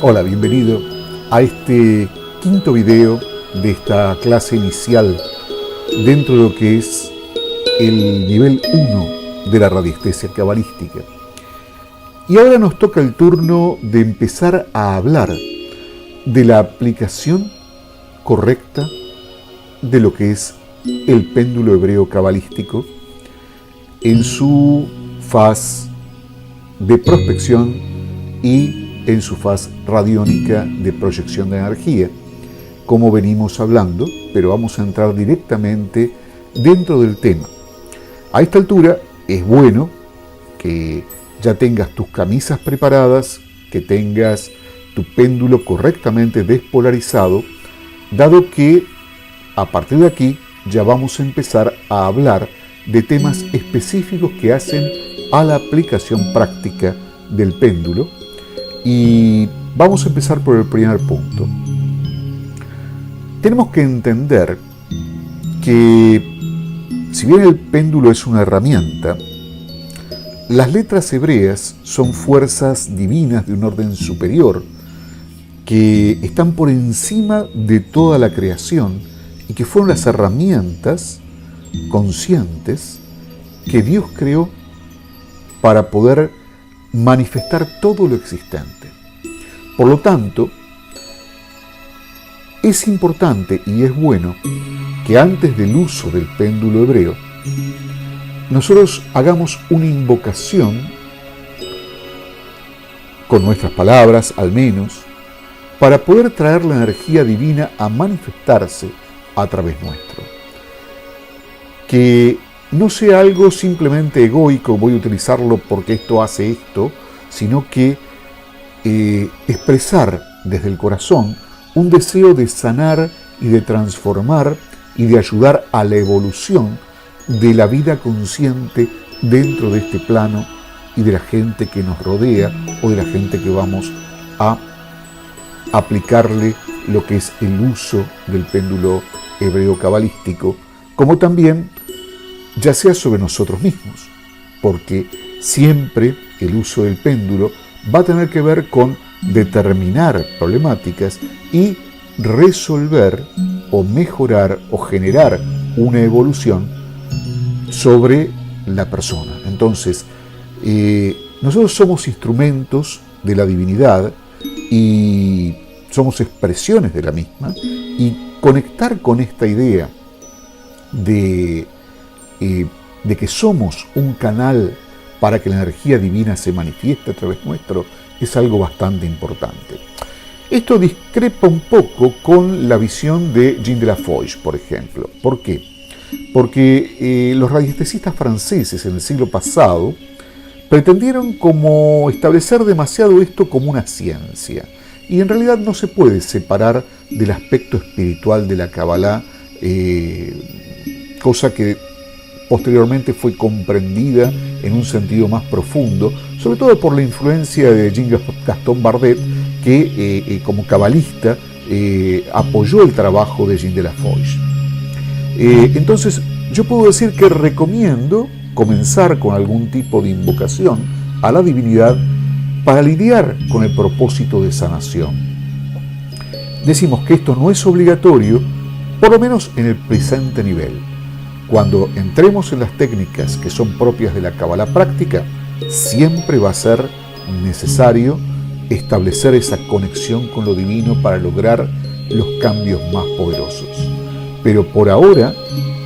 Hola, bienvenido a este quinto video de esta clase inicial dentro de lo que es el nivel 1 de la radiestesia cabalística. Y ahora nos toca el turno de empezar a hablar de la aplicación correcta de lo que es el péndulo hebreo cabalístico en su faz de prospección y en su faz radiónica de proyección de energía, como venimos hablando, pero vamos a entrar directamente dentro del tema. A esta altura es bueno que ya tengas tus camisas preparadas, que tengas tu péndulo correctamente despolarizado, dado que a partir de aquí ya vamos a empezar a hablar de temas específicos que hacen a la aplicación práctica del péndulo. Y vamos a empezar por el primer punto. Tenemos que entender que si bien el péndulo es una herramienta, las letras hebreas son fuerzas divinas de un orden superior que están por encima de toda la creación y que fueron las herramientas conscientes que Dios creó para poder manifestar todo lo existente. Por lo tanto, es importante y es bueno que antes del uso del péndulo hebreo, nosotros hagamos una invocación, con nuestras palabras al menos, para poder traer la energía divina a manifestarse a través nuestro. Que no sea algo simplemente egoico, voy a utilizarlo porque esto hace esto, sino que expresar desde el corazón un deseo de sanar y de transformar y de ayudar a la evolución de la vida consciente dentro de este plano y de la gente que nos rodea o de la gente que vamos a aplicarle lo que es el uso del péndulo hebreo cabalístico, como también ya sea sobre nosotros mismos, porque siempre el uso del péndulo va a tener que ver con determinar problemáticas y resolver o mejorar o generar una evolución sobre la persona. Entonces, nosotros somos instrumentos de la divinidad y somos expresiones de la misma, y conectar con esta idea de que somos un canal para que la energía divina se manifieste a través nuestro es algo bastante importante. Esto discrepa un poco con la visión de Jean de la Foix, por ejemplo. ¿Por qué? Porque los radiestesistas franceses en el siglo pasado pretendieron como establecer demasiado esto como una ciencia, y en realidad no se puede separar del aspecto espiritual de la Kabbalah, cosa que posteriormente fue comprendida en un sentido más profundo, sobre todo por la influencia de Jean-Gaston Bardet, que como cabalista apoyó el trabajo de Jean de la Foix. Entonces, yo puedo decir que recomiendo comenzar con algún tipo de invocación a la divinidad para lidiar con el propósito de sanación. Decimos que esto no es obligatorio, por lo menos en el presente nivel. Cuando entremos en las técnicas que son propias de la Kabbalah práctica, siempre va a ser necesario establecer esa conexión con lo divino para lograr los cambios más poderosos. Pero por ahora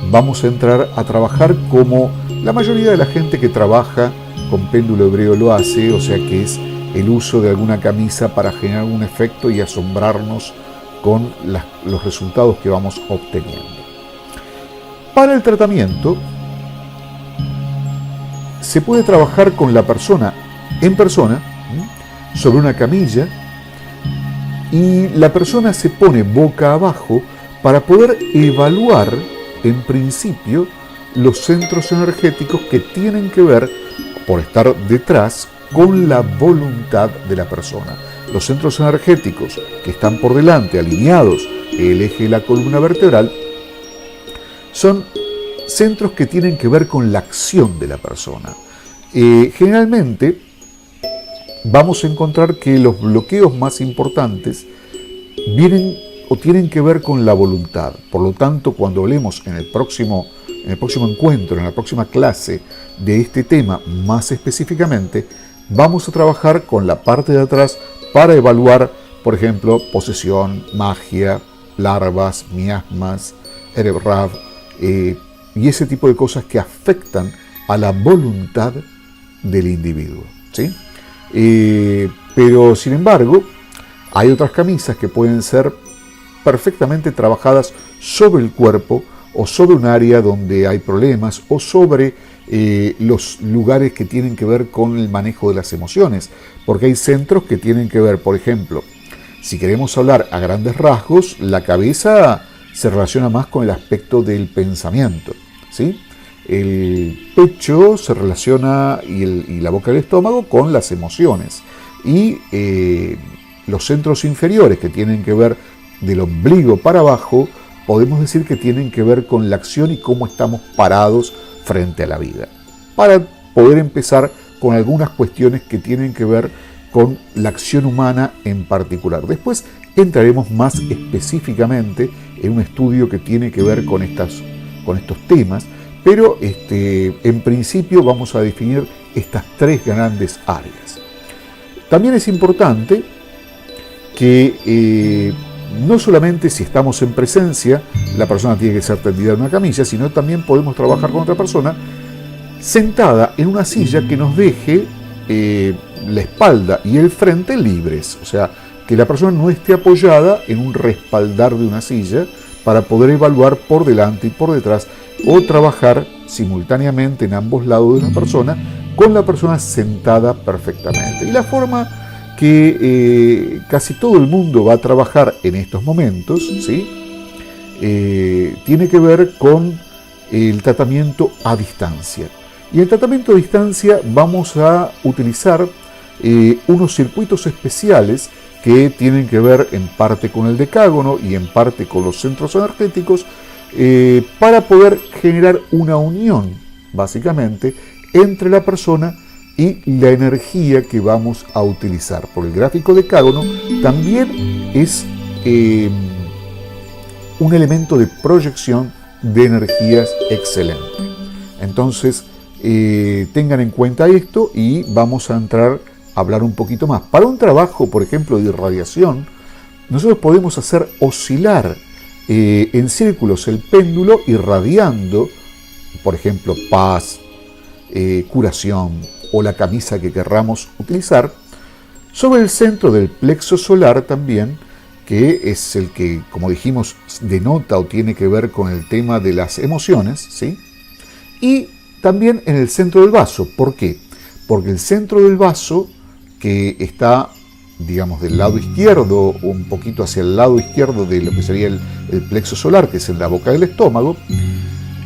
vamos a entrar a trabajar como la mayoría de la gente que trabaja con péndulo hebreo lo hace, o sea que es el uso de alguna camisa para generar un efecto y asombrarnos con los resultados que vamos obteniendo. Para el tratamiento, se puede trabajar con la persona en persona, sobre una camilla, y la persona se pone boca abajo para poder evaluar, en principio, los centros energéticos que tienen que ver, por estar detrás, con la voluntad de la persona. Los centros energéticos que están por delante, alineados, el eje de la columna vertebral, son centros que tienen que ver con la acción de la persona. Generalmente vamos a encontrar que los bloqueos más importantes vienen o tienen que ver con la voluntad. Por lo tanto, cuando hablemos en el próximo encuentro, en la próxima clase de este tema más específicamente, vamos a trabajar con la parte de atrás para evaluar, por ejemplo, posesión, magia, larvas, miasmas, Erev Rav, y ese tipo de cosas que afectan a la voluntad del individuo, ¿sí? Pero, sin embargo, hay otras camisas que pueden ser perfectamente trabajadas sobre el cuerpo o sobre un área donde hay problemas o sobre los lugares que tienen que ver con el manejo de las emociones, porque hay centros que tienen que ver, por ejemplo, si queremos hablar a grandes rasgos, la cabeza se relaciona más con el aspecto del pensamiento, ¿sí? El pecho se relaciona y la boca del estómago con las emociones, y los centros inferiores que tienen que ver del ombligo para abajo, podemos decir que tienen que ver con la acción y cómo estamos parados frente a la vida, para poder empezar con algunas cuestiones que tienen que ver con la acción humana en particular. Después entraremos más específicamente en un estudio que tiene que ver con estos temas, pero en principio vamos a definir estas tres grandes áreas. También es importante que no solamente si estamos en presencia, la persona tiene que ser tendida en una camilla, sino también podemos trabajar con otra persona sentada en una silla que nos deje la espalda y el frente libres, o sea, que la persona no esté apoyada en un respaldar de una silla para poder evaluar por delante y por detrás o trabajar simultáneamente en ambos lados de la persona con la persona sentada perfectamente. Y la forma que casi todo el mundo va a trabajar en estos momentos, ¿sí? Tiene que ver con el tratamiento a distancia. Y el tratamiento a distancia vamos a utilizar unos circuitos especiales que tienen que ver en parte con el decágono y en parte con los centros energéticos, para poder generar una unión, básicamente, entre la persona y la energía que vamos a utilizar. Por el gráfico decágono también es un elemento de proyección de energías excelente. Entonces, tengan en cuenta esto y vamos a entrar a hablar un poquito más. Para un trabajo, por ejemplo, de irradiación, nosotros podemos hacer oscilar en círculos el péndulo irradiando, por ejemplo, paz, curación o la camisa que querramos utilizar, sobre el centro del plexo solar también, que es el que, como dijimos, denota o tiene que ver con el tema de las emociones, ¿sí? Y también en el centro del vaso. ¿Por qué? Porque el centro del vaso, que está, digamos, del lado izquierdo, un poquito hacia el lado izquierdo de lo que sería el plexo solar, que es en la boca del estómago,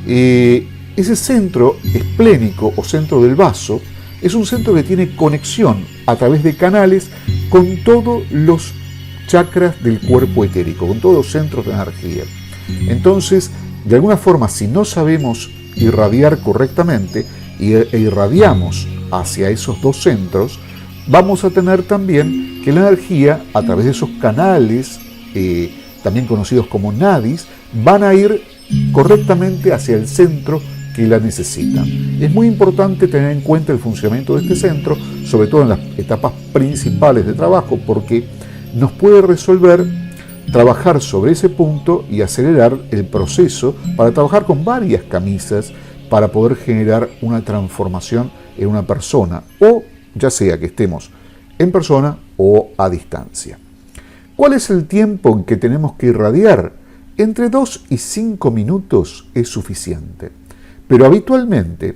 ese centro esplénico o centro del vaso es un centro que tiene conexión a través de canales con todos los chakras del cuerpo etérico, con todos los centros de energía. Entonces, de alguna forma, si no sabemos irradiar correctamente e irradiamos hacia esos dos centros, vamos a tener también que la energía, a través de esos canales, también conocidos como nadis, van a ir correctamente hacia el centro que la necesitan. Es muy importante tener en cuenta el funcionamiento de este centro, sobre todo en las etapas principales de trabajo, porque nos puede resolver trabajar sobre ese punto y acelerar el proceso para trabajar con varias camisas para poder generar una transformación en una persona, o ya sea que estemos en persona o a distancia. ¿Cuál es el tiempo en que tenemos que irradiar? Entre 2 y 5 minutos es suficiente. Pero habitualmente,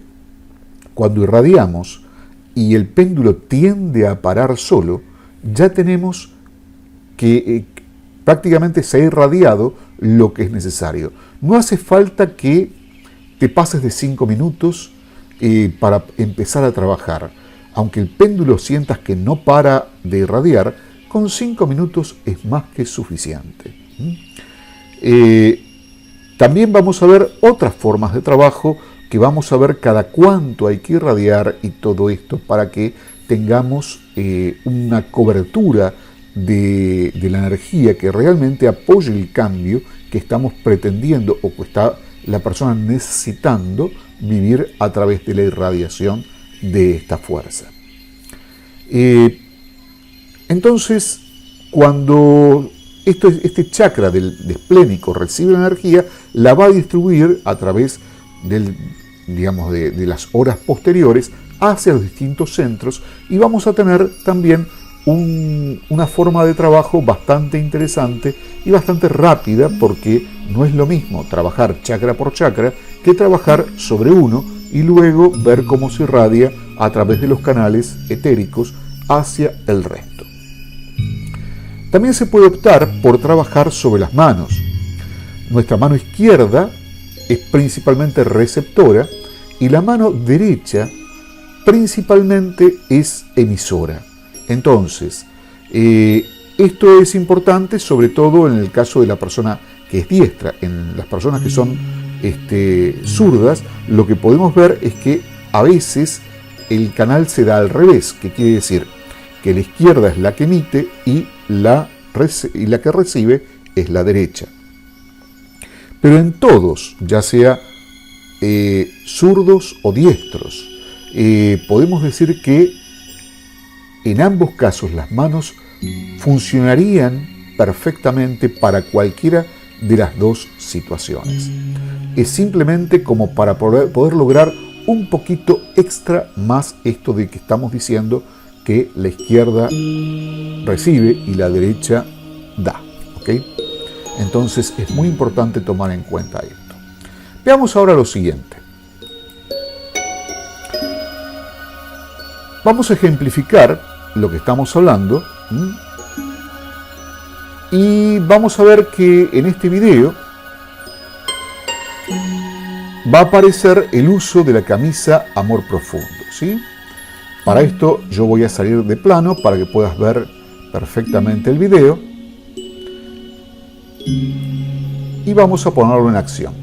cuando irradiamos y el péndulo tiende a parar solo, ya tenemos que prácticamente se ha irradiado lo que es necesario. No hace falta que te pases de 5 minutos para empezar a trabajar. Aunque el péndulo sientas que no para de irradiar, con 5 minutos es más que suficiente. También vamos a ver otras formas de trabajo, que vamos a ver cada cuánto hay que irradiar y todo esto para que tengamos una cobertura de la energía que realmente apoye el cambio que estamos pretendiendo o que está la persona necesitando vivir a través de la irradiación de esta fuerza. Entonces, cuando este chakra del esplénico recibe la energía, la va a distribuir a través de las horas posteriores hacia los distintos centros, y vamos a tener también una forma de trabajo bastante interesante y bastante rápida, porque no es lo mismo trabajar chakra por chakra que trabajar sobre uno y luego ver cómo se irradia a través de los canales etéricos hacia el resto. También se puede optar por trabajar sobre las manos. Nuestra mano izquierda es principalmente receptora y la mano derecha principalmente es emisora. Entonces, esto es importante sobre todo en el caso de la persona que es diestra. En las personas que son zurdas, lo que podemos ver es que a veces el canal se da al revés, que quiere decir que la izquierda es la que emite y la que recibe es la derecha. Pero en todos, ya sea zurdos o diestros, podemos decir que en ambos casos las manos funcionarían perfectamente para cualquiera de las dos situaciones. Es simplemente como para poder lograr un poquito extra más esto de que estamos diciendo que la izquierda recibe y la derecha da. ¿Ok? Entonces es muy importante tomar en cuenta esto. Veamos ahora lo siguiente. Vamos a ejemplificar lo que estamos hablando y vamos a ver que en este video va a aparecer el uso de la camisa Amor Profundo, ¿sí? Para esto yo voy a salir de plano para que puedas ver perfectamente el video y vamos a ponerlo en acción.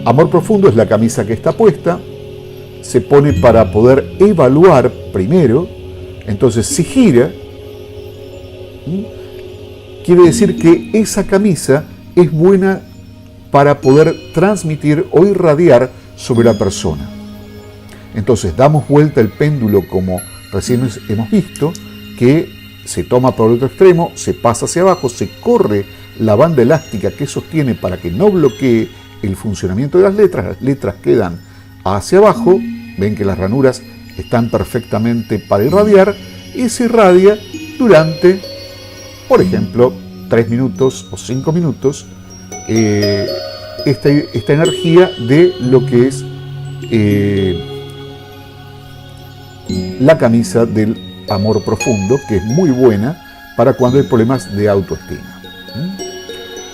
Amor Profundo es la camisa que está puesta, se pone para poder evaluar primero. Entonces, si gira, quiere decir que esa camisa es buena para poder transmitir o irradiar sobre la persona. Entonces, damos vuelta el péndulo como recién hemos visto, que se toma por el otro extremo, se pasa hacia abajo, se corre la banda elástica que sostiene para que no bloquee el funcionamiento de las letras quedan hacia abajo, ven que las ranuras están perfectamente para irradiar y se irradia durante, por ejemplo, 3 minutos o 5 minutos esta energía de lo que es la camisa del Amor Profundo, que es muy buena para cuando hay problemas de autoestima.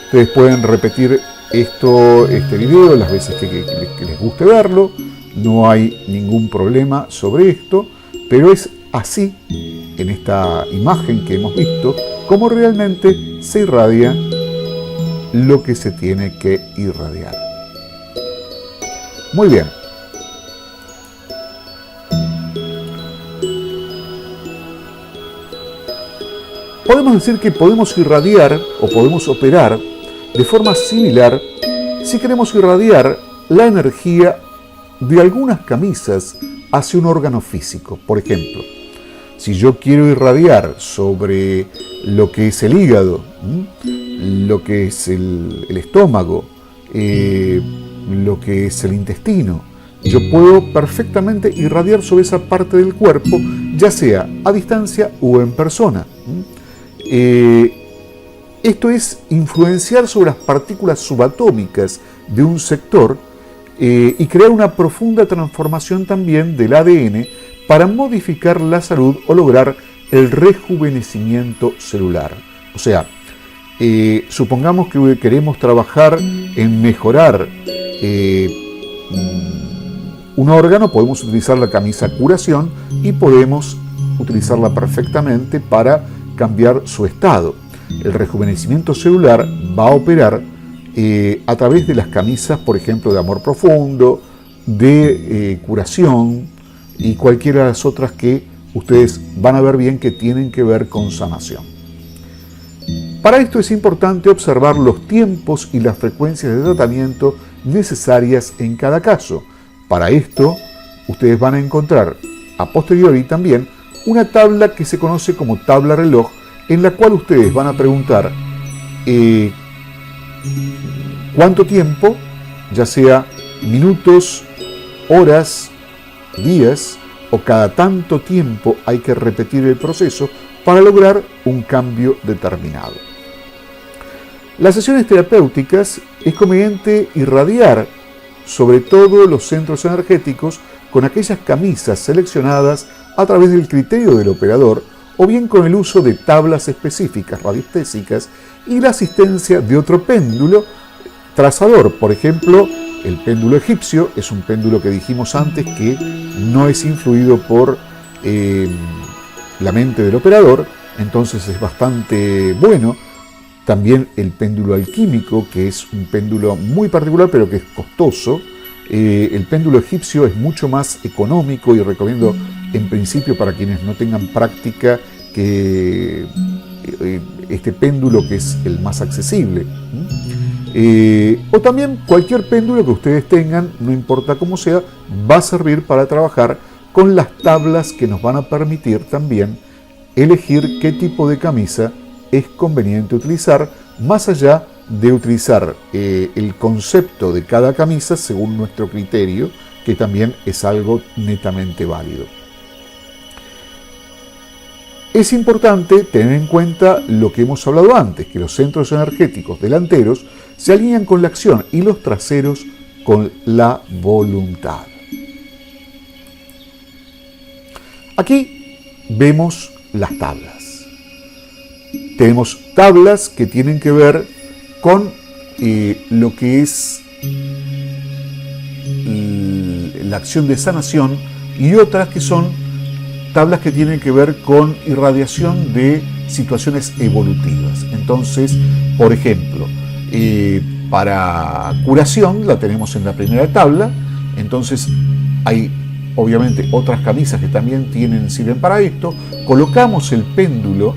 Ustedes pueden repetir este video las veces que les guste verlo, no hay ningún problema sobre esto, pero es así, en esta imagen que hemos visto, como realmente se irradia lo que se tiene que irradiar. Muy bien. Podemos decir que podemos irradiar o podemos operar de forma similar si queremos irradiar la energía de algunas camisas hacia un órgano físico. Por ejemplo, si yo quiero irradiar sobre lo que es el hígado, lo que es el estómago, lo que es el intestino, yo puedo perfectamente irradiar sobre esa parte del cuerpo, ya sea a distancia o en persona. Esto es influenciar sobre las partículas subatómicas de un sector y crear una profunda transformación también del ADN para modificar la salud o lograr el rejuvenecimiento celular. O sea, supongamos que queremos trabajar en mejorar un órgano, podemos utilizar la camisa curación y podemos utilizarla perfectamente para cambiar su estado. El rejuvenecimiento celular va a operar a través de las camisas, por ejemplo, de Amor Profundo, de curación y cualquiera de las otras que ustedes van a ver bien que tienen que ver con sanación. Para esto es importante observar los tiempos y las frecuencias de tratamiento necesarias en cada caso. Para esto, ustedes van a encontrar a posteriori también una tabla que se conoce como tabla reloj, en la cual ustedes van a preguntar cuánto tiempo, ya sea minutos, horas, días o cada tanto tiempo hay que repetir el proceso para lograr un cambio determinado. Las sesiones terapéuticas es conveniente irradiar sobre todo los centros energéticos con aquellas camisas seleccionadas a través del criterio del operador o bien con el uso de tablas específicas radiestésicas y la asistencia de otro péndulo trazador. Por ejemplo, el péndulo egipcio es un péndulo que dijimos antes que no es influido por la mente del operador, entonces es bastante bueno. También el péndulo alquímico, que es un péndulo muy particular pero que es costoso. El péndulo egipcio es mucho más económico y recomiendo en principio para quienes no tengan práctica que este péndulo, que es el más accesible. O también cualquier péndulo que ustedes tengan, no importa cómo sea, va a servir para trabajar con las tablas que nos van a permitir también elegir qué tipo de camisa es conveniente utilizar, más allá de utilizar el concepto de cada camisa según nuestro criterio, que también es algo netamente válido. Es importante tener en cuenta lo que hemos hablado antes, que los centros energéticos delanteros se alinean con la acción y los traseros con la voluntad. Aquí vemos las tablas. Tenemos tablas que tienen que ver con lo que es la acción de sanación y otras que son tablas que tienen que ver con irradiación de situaciones evolutivas. Entonces, por ejemplo, para curación la tenemos en la primera tabla. Entonces hay obviamente otras camisas que también sirven para esto. Colocamos el péndulo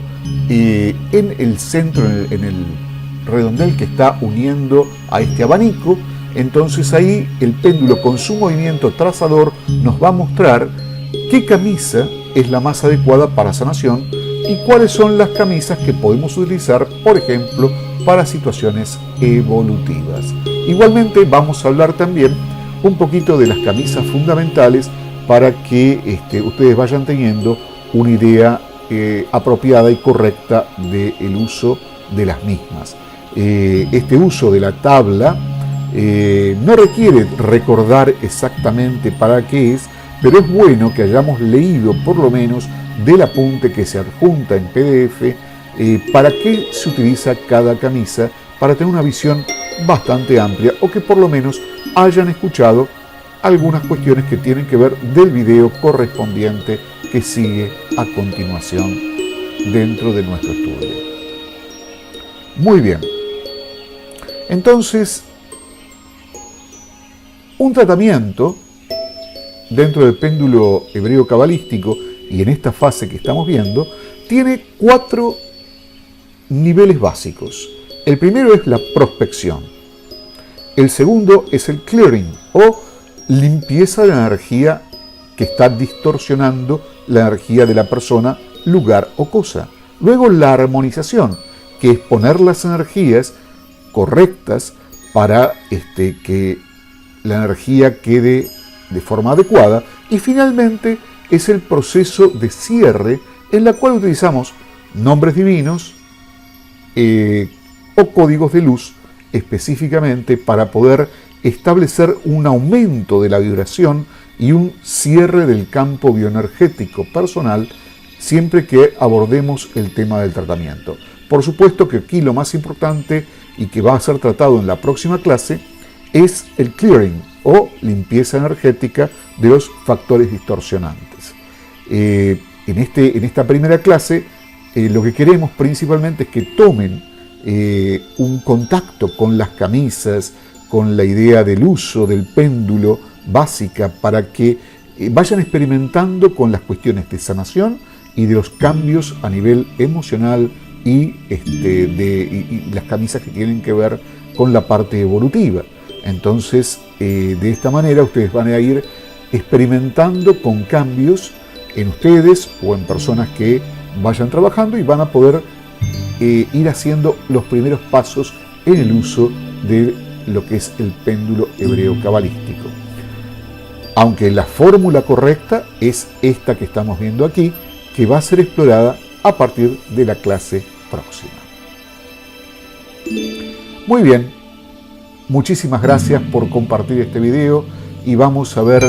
en el centro, en el redondel que está uniendo a este abanico. Entonces ahí el péndulo con su movimiento trazador nos va a mostrar qué camisa es la más adecuada para sanación y cuáles son las camisas que podemos utilizar, por ejemplo, para situaciones evolutivas. Igualmente vamos a hablar también un poquito de las camisas fundamentales para que ustedes vayan teniendo una idea apropiada y correcta del uso de las mismas. Este uso de la tabla no requiere recordar exactamente para qué es, pero es bueno que hayamos leído por lo menos del apunte que se adjunta en PDF para qué se utiliza cada camisa, para tener una visión bastante amplia o que por lo menos hayan escuchado algunas cuestiones que tienen que ver del video correspondiente que sigue a continuación dentro de nuestro estudio. Muy bien. Entonces, un tratamiento dentro del péndulo hebreo cabalístico y en esta fase que estamos viendo tiene 4 niveles básicos. El primero es la prospección. El segundo es el clearing o limpieza de la energía que está distorsionando la energía de la persona, lugar o cosa. Luego la armonización, que es poner las energías correctas para que la energía quede de forma adecuada. Y finalmente es el proceso de cierre, en la cual utilizamos nombres divinos o códigos de luz específicamente para poder establecer un aumento de la vibración y un cierre del campo bioenergético personal siempre que abordemos el tema del tratamiento. Por supuesto que aquí lo más importante y que va a ser tratado en la próxima clase es el clearing o limpieza energética de los factores distorsionantes. En esta primera clase lo que queremos principalmente es que tomen un contacto con las camisas, con la idea del uso del péndulo básica para que vayan experimentando con las cuestiones de sanación y de los cambios a nivel emocional y las camisas que tienen que ver con la parte evolutiva. Entonces, de esta manera ustedes van a ir experimentando con cambios en ustedes o en personas que vayan trabajando y van a poder ir haciendo los primeros pasos en el uso de lo que es el péndulo hebreo cabalístico. Aunque la fórmula correcta es esta que estamos viendo aquí, que va a ser explorada a partir de la clase próxima. Muy bien, muchísimas gracias por compartir este video y vamos a ver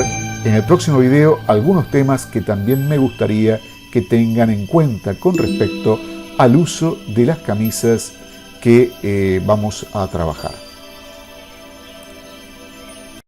en el próximo video algunos temas que también me gustaría que tengan en cuenta con respecto al uso de las camisas que vamos a trabajar.